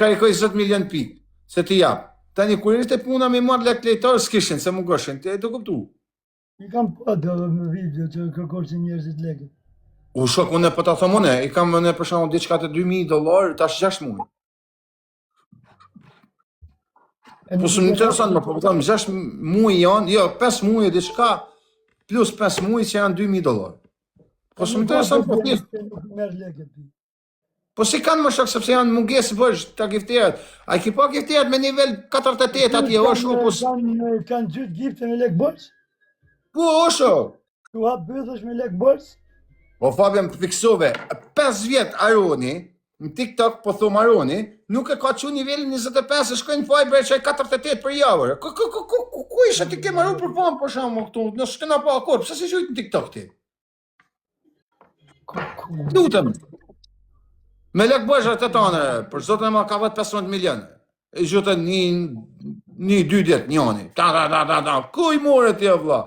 karikoj 10 milion pikë, se ti jap. Tani kur ishte puna me marrë lek lejtarë s'kishin, se mu goshin, ti e do kuptu. I kam pa dhe me video që kërkoshin njerëzit lekë. U shok, unë po ta them unë, i kam unë për shembull diçka të $2.000, tash 6 muaj. Po s'm intereson, po them 6 muaj janë, jo, 5 muaj diçka plus 5 muaj që janë $2.000. Po s'm intereson po thjesht. Merr lekë ti. Po si kanë më shok sepse janë mungesë bësh ta gifterat. Ai ki pa gifterat me nivel 48 atje o shok po kanë gjyt gifte me lekë borç? po o shok. Tu hap bythësh me lekë borç? Po Fabian fiksove 5 vjet Aroni në TikTok po thom Aroni nuk e ka çu nivelin 25 e shkojnë Fiber çaj 48 për javë. Ku isha ti ke marrë për pam për shkakun këtu në s'kena pa akord. Pse si gjujt në TikTok ti? Lutem. Me lek bëjshë të tonë, për zotë e ma ka vetë 15 milion. E gjute një 2 dit njoni. Ku i more ti e vla?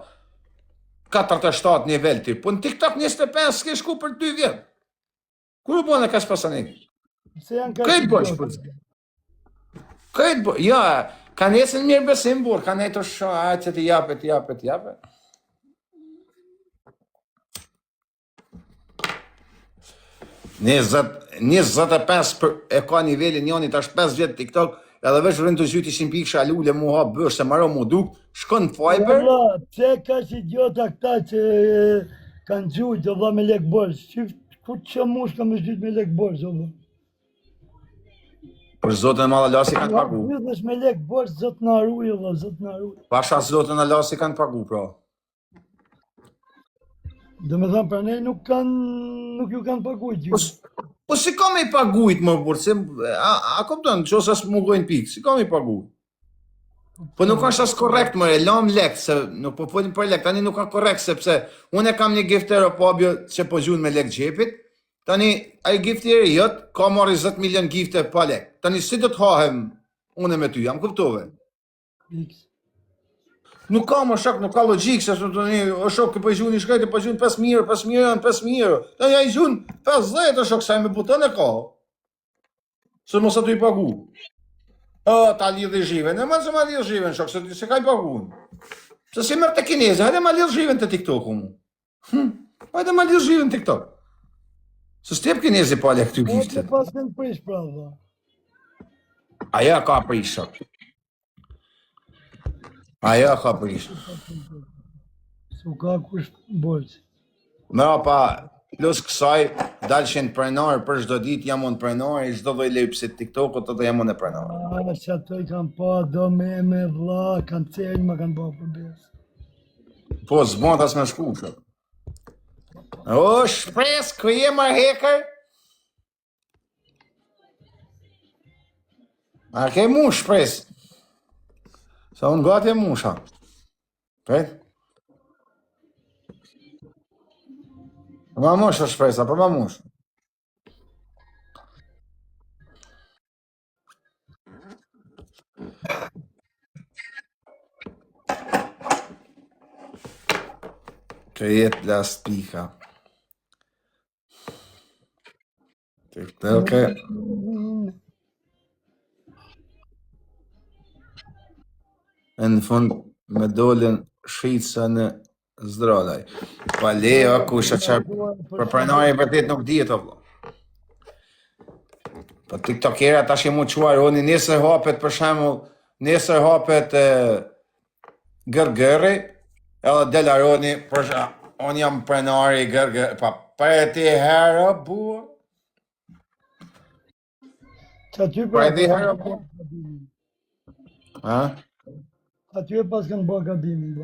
47 nivel ti. Po në TikTok 25 s'ke shku për 2 vjet. Kur u bone ka shpasanik? Këtë bëjshë për zë? Këtë bëjshë? Ja, ka nesën mirë besim burë, ka nejtë shë, që ti japet. 25 e ka nivelin njoni tash 5 vjet TikTok, edhe veç rënë të zyti ishin pikë shalule mu hap bësh se maro mu duk, shkon Fiber. Pse ka që idiota këta që kanë gjujt dhe me lek borç? Ku që mush ka me gjujt me lek borç? Për zotën ma dhe lasi kanë pagu. Gjujtësh me lek borç, zot në arruj, zot në arruj. Pasha zotën e lasi kanë pagu, pra. Dhe me thamë, pra ne nuk ju kanë pagujt ju. Po si kam i pagujt më burë, a kupton, që ose s'më mugojnë pikë, si kam i pagujt? Po nuk është as korrekt më, e lam lek, se nuk po folim për lek, tani nuk ka korrekt, sepse unë e kam një giftero Pabjo që po gjun me lek gjepit, tani a i gifteri jot, ka marri 10 milion gifte pa lek, tani si do të hahem unë me ty, jam kuptove? Nuk ka më shok, nuk ka logjik, se o shok po i gjuni shkajt, po i gjuni 5.000, 5.000 janë 5.000. Tani ai gjun 50 o shok, sa me buton e ka. Se mos ato i pagu. Ta lidhi zhiven, e ma që ma lidhi zhiven, shok, se ka i pagun. Se si mërë të kineze, hajde ma lidhi zhiven të TikTok mu. Hajde ma lidhi zhiven të TikTok. Se s'tep kineze pa le këty gifte. Po pas kënë prish, pravda. Aja ka prish, shok. Aja ka prish. Su ka kush borç. Mëra pa, plus kësaj, dalshin prenarë për çdo ditë, jam unë prenarë, i çdo lloj lejpsit TikTok-ut, ato jam unë prenarë. Që ato i kanë pa, do me vlla, kanë celë, ma kanë pa për besë. Po, zbon tas me shku, shok. O, shpres, ku je ma hacker? A ke mu shpres? Sa unë gati e musha. Pet? Ma mush o shpresa, po ma mush. Që jetë plastika. TikTok-e. E në fund me dolin shqitësa në zdralaj. Pa leo, kusha që për prenari vërtet nuk dihet o vlo. Po TikTokera tash i mu quar, oni nesër hapet për shemull, nesër hapet gërgëri, edhe delaroni, për shemull, on jam prenari gërgëri, pa për ti herë, bua. Për ti herë, bua. Ha? Aty e pas kanë bërë gabimin, bë.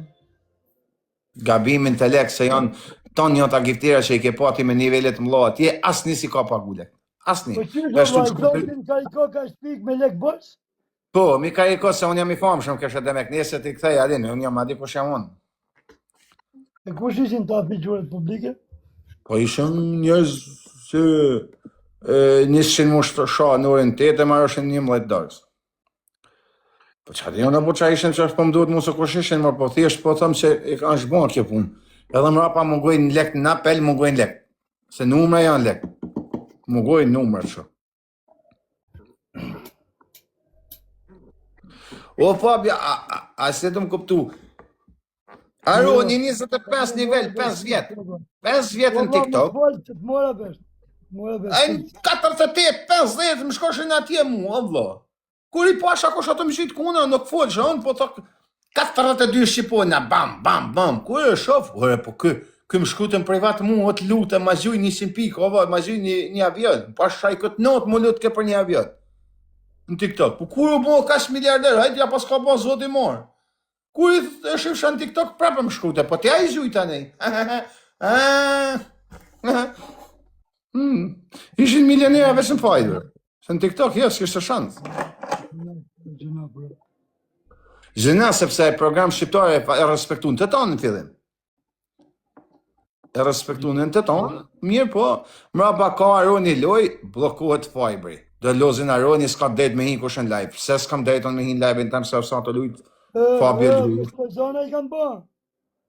Gabimin të lek, se janë ton një ta giftira që i ke pati me nivellet mëllo atje, asni si ka pagu lek. Asni. Po që zotin ka i ka shpik me lek bërës? Po, mi ka i ko se unë jam i famë shumë kështë demek, nese ti këthej adin, unë jam adi kush jam unë. E kush ishin ta figjuret publike? Po ishën njërës që nishin mu shtë në orin 8 e marrëshin 11 darës. Po që ati në po që ishin që është po më duhet mu se kush ishin, po thjesht po thëmë që i kanë shbonë kjo punë. Edhe më rapa më gojnë lek në apel, më gojnë lek. Se numre janë lek. Më gojnë numre që. O Fabio, a se të më kuptu? Aroni 25 nivel, 5 vjet. 5 vjet në TikTok. Që të mora vesh. Mora vesh. Ai 48, 50 më shkoshin atje mua, vëlla. Kur I pasha kush ato më shit kuna, nuk fol shon, po thok 42 shqipona, bam, bam, bam. Kur e shoh, ore po ky më shkruajtën privat mua, të lutem, ma zhuj 100 pikë, o ma zhuj një avion. Pa shaj kët not, më lut ke për një avion. Në TikTok. Po kur u bë kaç miliarder, hajt ja pas ka pas zoti mor. Kur I shifsh në TikTok prapë më shkruajtë, po ti ai zhuj tani. Ishin milionera vetëm fajdur. Se në TikTok s'kishte shans. Gjëna sepse program shqiptar e respektuan të tonë në fillim. E respektuan të tonë, mirë po, mrapa ka Aroni loj, bllokohet Fibri. Do lozin Aroni s'ka det me hin kush në live. Se s'kam deton me hin live-in tam se sa të lujt Fabio luj. Zona I kanë bë.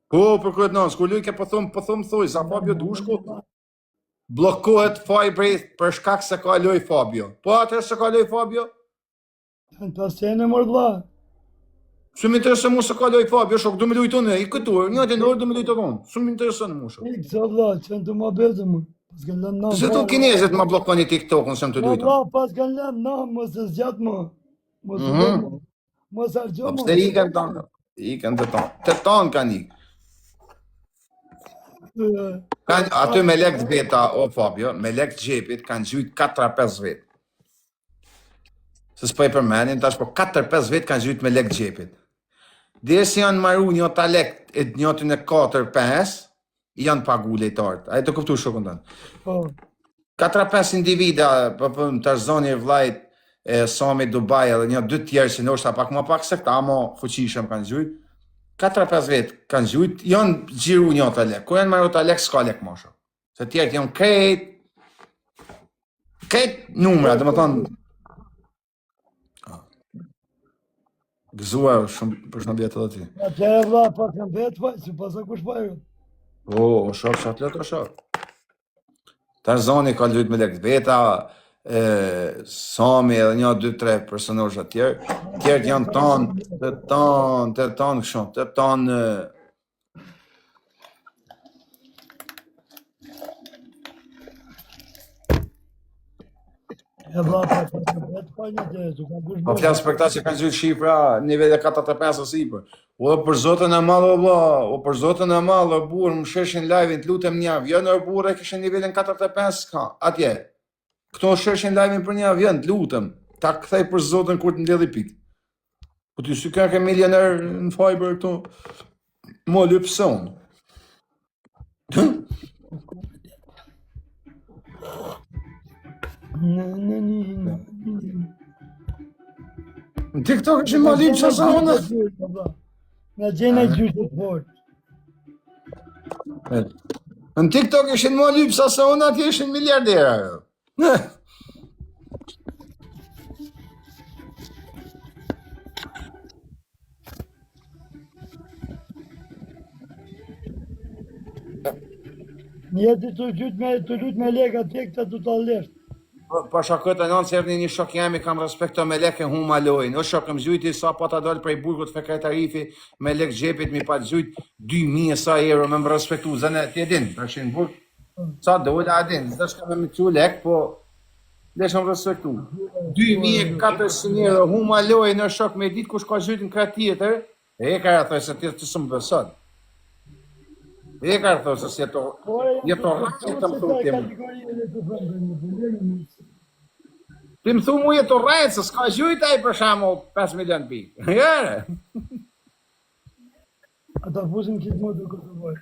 Po, për këtë nësë, kur luj ke po thum thuj, sa Fabio dushku, bllokohet Fibri për shkak se ka loj Fabio. Po atër se ka loj Fabio? Në të sene mërë vla. Shumë interesën mu se ka loj Fabio, shok, du me lujton e, I këtur, një atë në orë du me lujton tonë. Shumë interesën mu shok. I kësa vla, që në të ma bezë mu. Se tu kinezet ma blokoni TikTok-un se më të lujton. Vla, pas kanë lënë, na, mos e zgjatë mu. Mos e dhe mu. Mos argjo mu. Pse I kanë tonë? I kanë të tonë. Të tonë kanë I. Aty me lek të veta, o Fabio, me lek të gjepit kanë gjujt 4-5 vet. Se s'po I përmenin, tash po 4-5 vet kanë gjujt me lek të gjepit. Dhe si janë maru një ta lek e njëtën e 4-5, janë pagu lejtartë. A e të kuptu shokën tënë. Po. 4-5 individa, për të zoni vlajt e Sami Dubai edhe një 2 tjerë që nështë pak më pak se këta, ama fuqishëm kanë gjujt. 4-5 vetë kanë gjujt, janë gjiru një të lek. Kur janë maru të lek, s'ka lek mosho. Se tjerët janë krejt numra, dhe më thonë, gëzuar shumë për shëndet edhe ti. Atje e vla, pas kanë vetë faj, si pas e kush fajrë. O shok, shatë letë o shok. Tarzani ka gjujt me lek të veta, Sami edhe një 2-3 personazh tjerë. Tjerët janë të tonë kështu, të tonë E vla, pas kanë vetë faj një të su kanë kush po flas për këta që kanë gjujt shifra nivele 45 ose sipër. O për zotën e madh o vlla, o për zotën e madh o burr, më sheshin live-in, të lutem një avion o burr e kishin nivelin 45 ka. Atje. Këto sheshin live-in për një avion, të lutem. Ta kthej për zotën kur të ndelli pikë. Po ti si ka ke milioner në Fiber këtu? Mo lypson. Në TikTok është më lyp sa unë. Në gjene gjyqë të fort. Në TikTok ishin më lyp sa unë, atje ishin miliardera. Njëti të lutë me leka të këta të talesht. Pasha këtë anon se erdi një shok jemi kam respekto me lek e huma lojnë. O shok, më gjujti sa pa ta dollë prej burgut fekaj tarifi me lek gjepit mi pa gjujt 2.000 sa euro me më respektu. Zene, ti edin, të në burg, sa dollë adin, dhe shka me më që lek, po lesh më respektu. 2.400 euro huma lojnë, o shok, me dit kush ka gjujt në krat tjetër, e ka rëthoj se ti të së më besot. E ka rëthoj se si jeto rraqe të më thutim. Ti më thu mu jeto rrajt, se s'ka gjujtaj për shamo 5 milion pikë. Jere? Ata fusin këtë më të këtë vojë.